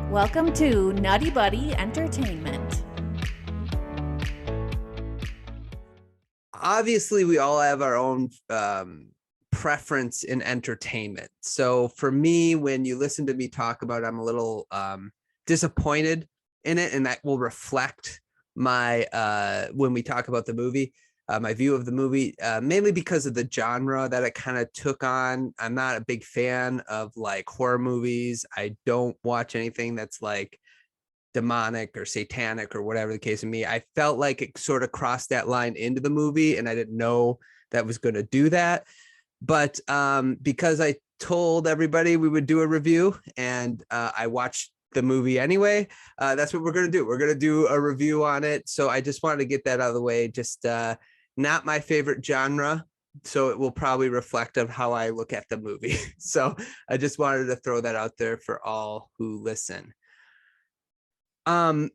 Welcome to NuttieBuddie Entertainment. Obviously, we all have our own preference in entertainment. So for me, when you listen to me talk about it, I'm a little disappointed in it, and that will reflect my when we talk about the movie, my view of the movie, mainly because of the genre that it kind of took on. I'm not a big fan of like horror movies. I don't watch anything that's like demonic or satanic or whatever the case of me. I felt like it sort of crossed that line into the movie, and I didn't know that was going to do that. But because I told everybody we would do a review, and I watched the movie anyway, that's what we're going to do. We're going to do a review on it. So I just wanted to get that out of the way. Just not my favorite genre, so it will probably reflect on how I look at the movie. So I just wanted to throw that out there for all who listen.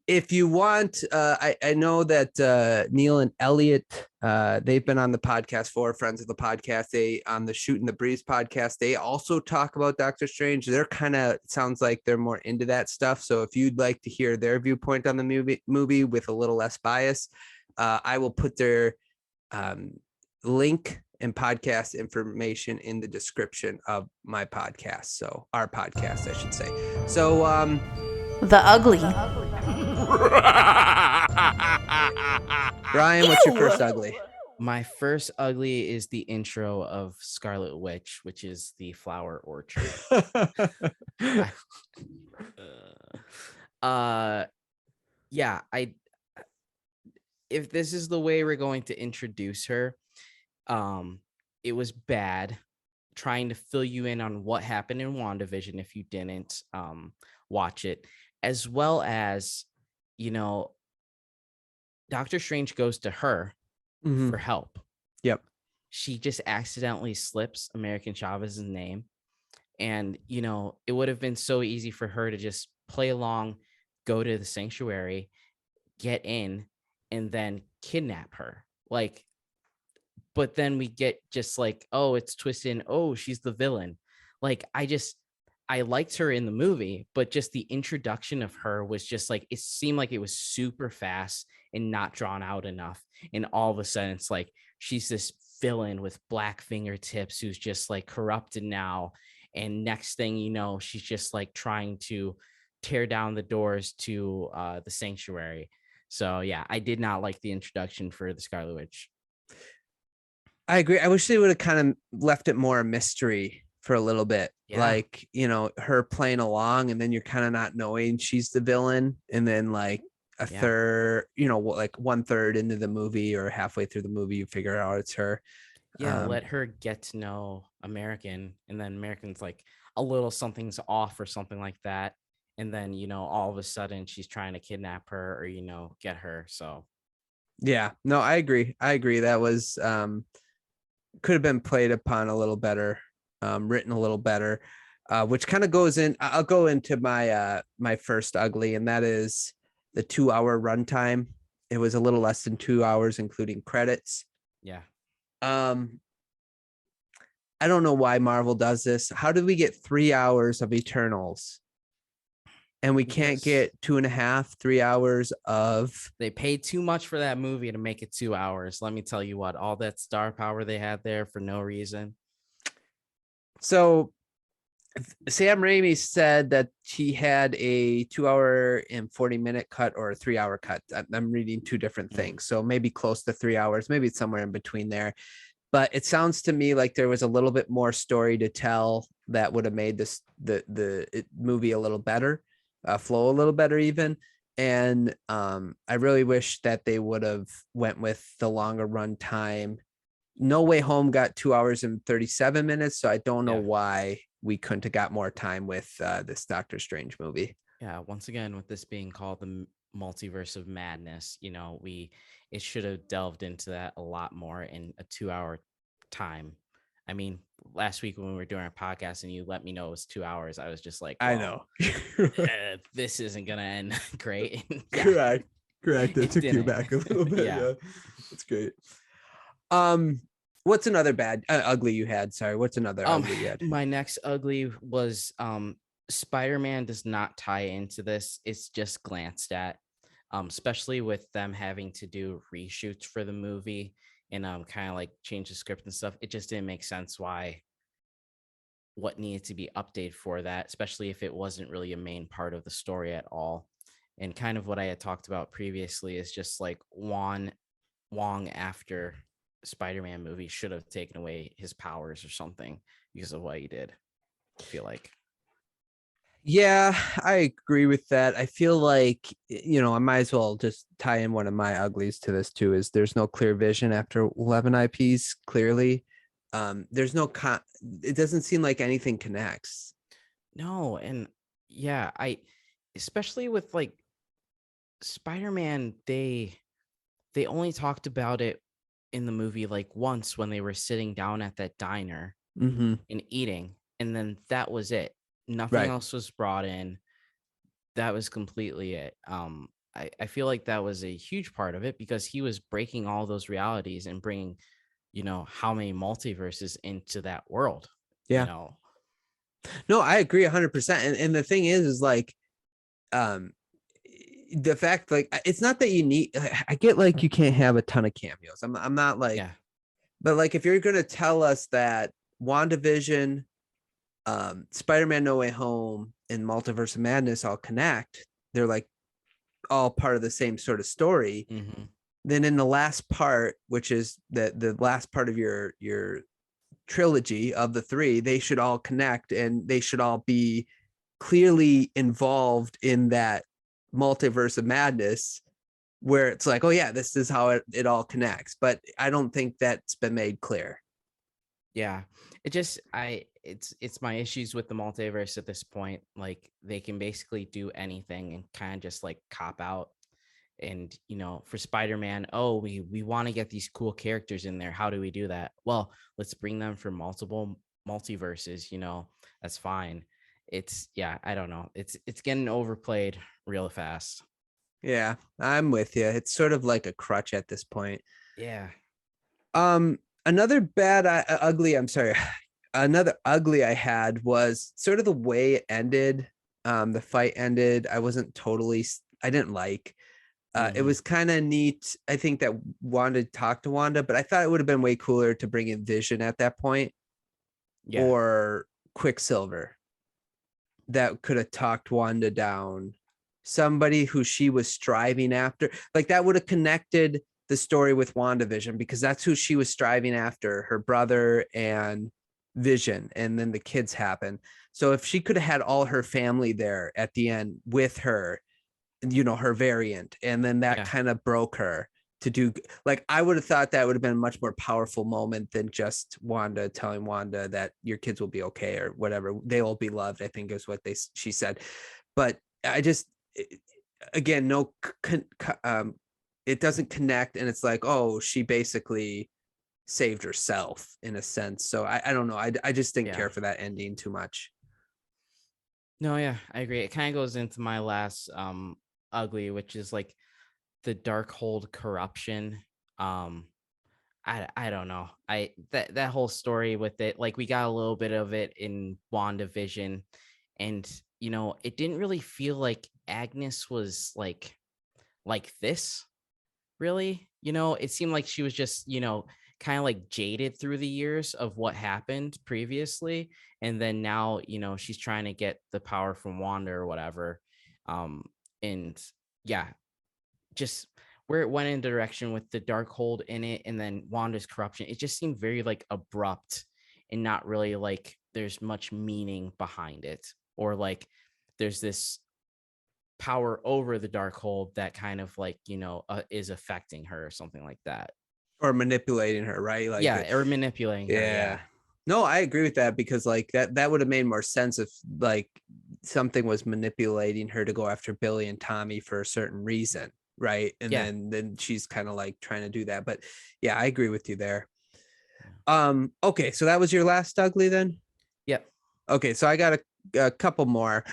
If you want, I know that Neil and Elliot, they've been on the podcast, for friends of the podcast. They on the Shootin the Bries podcast, they also talk about Doctor Strange. They're kind of, sounds like they're more into that stuff. So if you'd like to hear their viewpoint on the movie with a little less bias, I will put their link and podcast information in the description of my podcast. So our podcast, I should say. So The Ugly. Brian, what's your first ugly? My first ugly is the intro of Scarlet Witch, which is the flower orchard. Yeah, if this is the way we're going to introduce her, it was bad trying to fill you in on what happened in WandaVision if you didn't watch it, as well as, you know, Doctor Strange goes to her for help. Yep. She just accidentally slips American Chavez's name. And, you know, it would have been so easy for her to just play along, go to the sanctuary, get in, and then kidnap her. Like, but then we get just like, oh, it's twisted. Oh, she's the villain. Like, I liked her in the movie, but just the introduction of her was just like, it seemed like it was super fast and not drawn out enough. And all of a sudden it's like, she's this villain with black fingertips who's just like corrupted now. And next thing you know, she's just like trying to tear down the doors to the sanctuary. So yeah, I did not like the introduction for the Scarlet Witch. I agree. I wish they would have kind of left it more a mystery for a little bit. Yeah. Like, you know, her playing along, and then you're kind of not knowing she's the villain. And then like a third, you know, like 1/3 into the movie or halfway through the movie, you figure out it's her. Yeah. Let her get to know American, and then American's like a little something's off or something like that. And then, you know, all of a sudden she's trying to kidnap her or, you know, get her. So. Yeah, no, I agree. That was, could have been played upon a little better. Written a little better, which kind of goes in. I'll go into my my first ugly, and that is the 2-hour runtime. It was a little less than 2 hours, including credits. Yeah. I don't know why Marvel does this. How did we get 3 hours of Eternals, and we can't get 2.5, 3 hours of? They paid too much for that movie to make it 2 hours. Let me tell you what, all that star power they had there for no reason. So Sam Raimi said that he had a 2-hour and 40-minute cut or a 3-hour cut. I'm reading two different things. So maybe close to 3 hours, maybe it's somewhere in between there. But it sounds to me like there was a little bit more story to tell that would have made this the movie a little better, flow a little better even. And I really wish that they would have went with the longer run time. No Way Home got 2 hours and 37 minutes. So I don't know why we couldn't have got more time with this Doctor Strange movie. Yeah. Once again, with this being called the Multiverse of Madness, you know, it should have delved into that a lot more in a 2-hour time. I mean, last week when we were doing our podcast and you let me know it was 2 hours, I was just like, well, I know this isn't going to end great. Correct. It took you back a little bit. Yeah. That's great. What's another bad ugly you had? Sorry, what's another ugly you had? My next ugly was Spider-Man does not tie into this. It's just glanced at, especially with them having to do reshoots for the movie and kind of like change the script and stuff. It just didn't make sense why what needed to be updated for that, especially if it wasn't really a main part of the story at all. And kind of what I had talked about previously is just like Wong after Spider-Man movie should have taken away his powers or something because of what he did. I feel like. Yeah, I agree with that. I feel like, I might as well just tie in one of my uglies to this too, is there's no clear vision after 11 IPs, clearly. There's no it doesn't seem like anything connects. No, and yeah, especially with like Spider-Man, they only talked about it in the movie like once when they were sitting down at that diner Mm-hmm. and eating, and then that was it. Nothing Right. else was brought in. That was completely it. I feel like that was a huge part of it because he was breaking all those realities and bringing, how many multiverses into that world. Yeah. No, I agree 100%. And the thing is like, the fact, like, it's not that you need, I get like you can't have a ton of cameos. I'm not like, Yeah, but like if you're gonna tell us that WandaVision, Spider-Man No Way Home, and Multiverse of Madness all connect, they're like all part of the same sort of story. mm-hmm. Then in the last part, which is the last part of your trilogy of the three, they should all connect and they should all be clearly involved in that multiverse of madness where it's like, oh yeah, this is how it all connects. But I don't think that's been made clear. Yeah, it's my issues with the multiverse at this point. Like they can basically do anything and kind of just like cop out. And for Spider-Man, oh, we want to get these cool characters in there. How do we do that? Well, let's bring them from multiple multiverses. That's fine. I don't know. It's getting overplayed real fast. Yeah, I'm with you. It's sort of like a crutch at this point. Yeah. Another bad ugly, I'm sorry. Another ugly I had was sort of the way it ended. The fight ended. I didn't like. It Mhm. was kind of neat. I think that Wanda talked to Wanda, but I thought it would have been way cooler to bring in Vision at that point, Yeah. or Quicksilver, that could have talked Wanda down. Somebody who she was striving after, like that would have connected the story with WandaVision, because that's who she was striving after, her brother and Vision, and then the kids happen. So if she could have had all her family there at the end with her, her variant, and then that Yeah. kind of broke her to do, like, I would have thought that would have been a much more powerful moment than just Wanda telling Wanda that your kids will be okay or whatever, they will be loved, I think is what she said. But I just, again, no, it doesn't connect, and it's like, oh, she basically saved herself in a sense. So I don't know, I just didn't Yeah. care for that ending too much. No, yeah, I agree. It kind of goes into my last ugly, which is like the Darkhold corruption. um I don't know. That whole story with it, like we got a little bit of it in WandaVision, and it didn't really feel like Agnes was like this, really. It seemed like she was just, kind of like jaded through the years of what happened previously, and then now, she's trying to get the power from Wanda or whatever. And yeah, just where it went in direction with the Darkhold in it and then Wanda's corruption, it just seemed very like abrupt and not really like there's much meaning behind it, or like there's this power over the Darkhold that kind of like is affecting her or something like that. Or manipulating her, right? Like, Yeah, or manipulating her. yeah. Yeah. No, I agree with that, because like that would have made more sense if like something was manipulating her to go after Billy and Tommy for a certain reason, right? And Yeah. then she's kind of like trying to do that. But yeah, I agree with you there. Okay, so that was your last ugly then? Yep. Okay, so I got a couple more.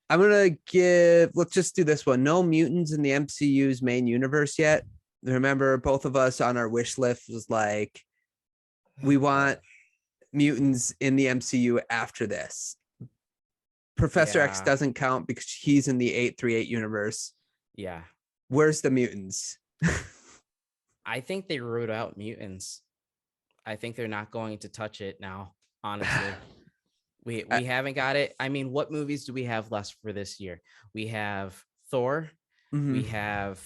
Let's just do this one. No mutants in the MCU's main universe yet. Remember, both of us on our wish list was like, we want mutants in the MCU after this. Professor X Yeah. doesn't count because he's in the 838 universe. Yeah. Where's the mutants? I think they wrote out mutants. I think they're not going to touch it now, honestly. We haven't got it. I mean, what movies do we have left for this year? We have Thor, we have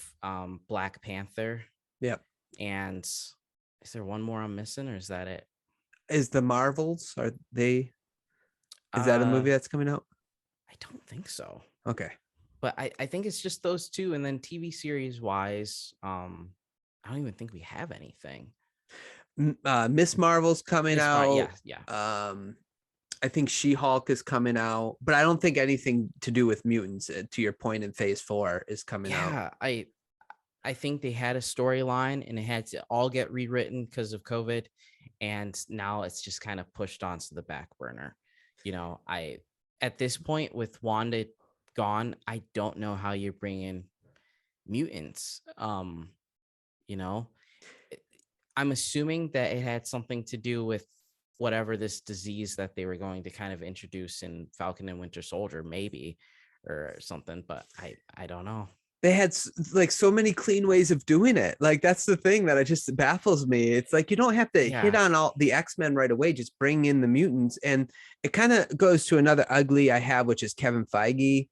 Black Panther, Yep. and is there one more I'm missing, or is that it? Is the Marvels, is that a movie that's coming out? I don't think so. Okay. But I think it's just those two, and then TV series wise, I don't even think we have anything. Miss Marvel's coming out. Yeah. I think She-Hulk is coming out, but I don't think anything to do with mutants, to your point, in phase 4 is coming out. Yeah, I think they had a storyline and it had to all get rewritten because of COVID, and now it's just kind of pushed onto the back burner. At this point with Wanda gone, I don't know how you bring in mutants. You know, I'm assuming that it had something to do with whatever this disease that they were going to kind of introduce in Falcon and Winter Soldier, maybe, or something, but I don't know. They had like so many clean ways of doing it. Like, that's the thing that just baffles me. It's like, you don't have to hit on all the X-Men right away, just bring in the mutants. And it kind of goes to another ugly I have, which is Kevin Feige.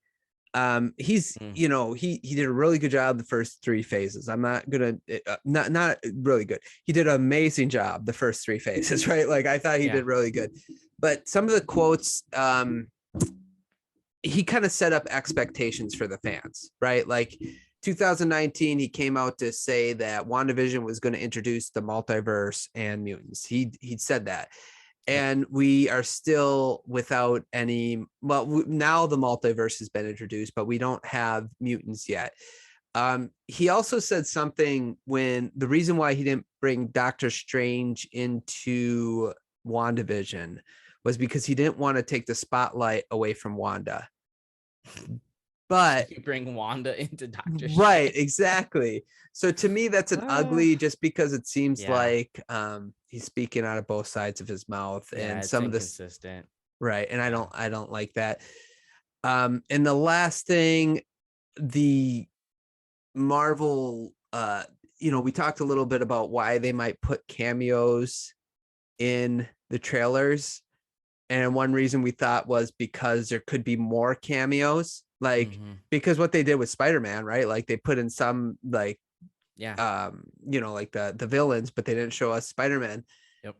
He's he did a really good job the first 3 phases. I'm not gonna not really good. He did an amazing job the first 3 phases, right? Like, I thought he did really good, but some of the quotes, he kind of set up expectations for the fans, right? Like 2019, he came out to say that WandaVision was going to introduce the multiverse and mutants. He'd said that. And we are still without any. Well, now the multiverse has been introduced, but we don't have mutants yet. He also said something when the reason why he didn't bring Doctor Strange into WandaVision was because he didn't want to take the spotlight away from Wanda. But you bring Wanda into Doctor Strange. Right, exactly. So to me, that's an ugly, just because it seems like he's speaking out of both sides of his mouth, and some of this inconsistent. Right, and I don't like that. And the last thing, the Marvel, we talked a little bit about why they might put cameos in the trailers, and one reason we thought was because there could be more cameos, like because what they did with SpiderMan, right? Like, they put in some like like the villains, but they didn't show us SpiderMan. Yep.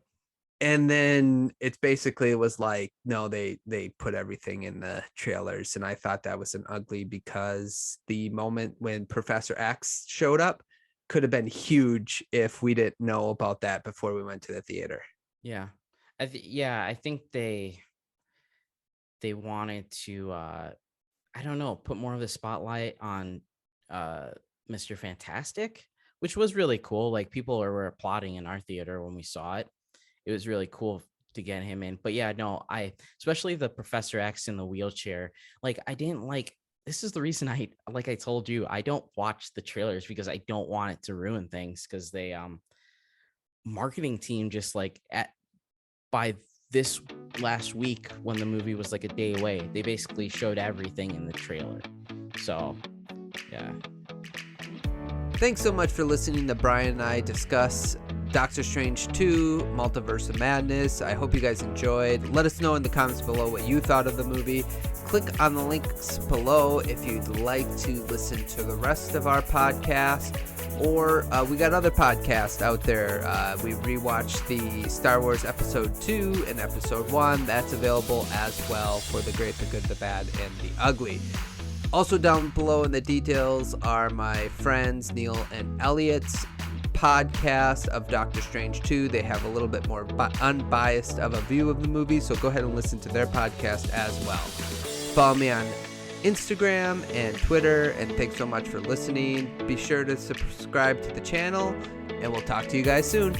And then it's basically was like, no, they put everything in the trailers, and I thought that was an ugly, because the moment when Professor X showed up could have been huge if we didn't know about that before we went to the theater. Yeah. I think they wanted to I don't know, put more of the spotlight on Mr. Fantastic, which was really cool. Like, people were applauding in our theater when we saw it. It was really cool to get him in. But yeah, no, especially the Professor X in the wheelchair, like, I didn't like. This is the reason I told you, I don't watch the trailers, because I don't want it to ruin things, because they marketing team just like by this last week, when the movie was like a day away, they basically showed everything in the trailer. So yeah. Thanks so much for listening to Brian and I discuss Doctor Strange 2, Multiverse of Madness. I hope you guys enjoyed. Let us know in the comments below what you thought of the movie. Click on the links below if you'd like to listen to the rest of our podcast, or we got other podcasts out there. We rewatched the Star Wars Episode 2 and Episode 1. That's available as well for the great, the good, the bad, and the ugly. Also down below in the details are my friends Neil and Elliot's podcast of Doctor Strange 2. They have a little bit more unbiased of a view of the movie, so go ahead and listen to their podcast as well. Follow me on Instagram and Twitter, and thanks so much for listening. Be sure to subscribe to the channel, and we'll talk to you guys soon.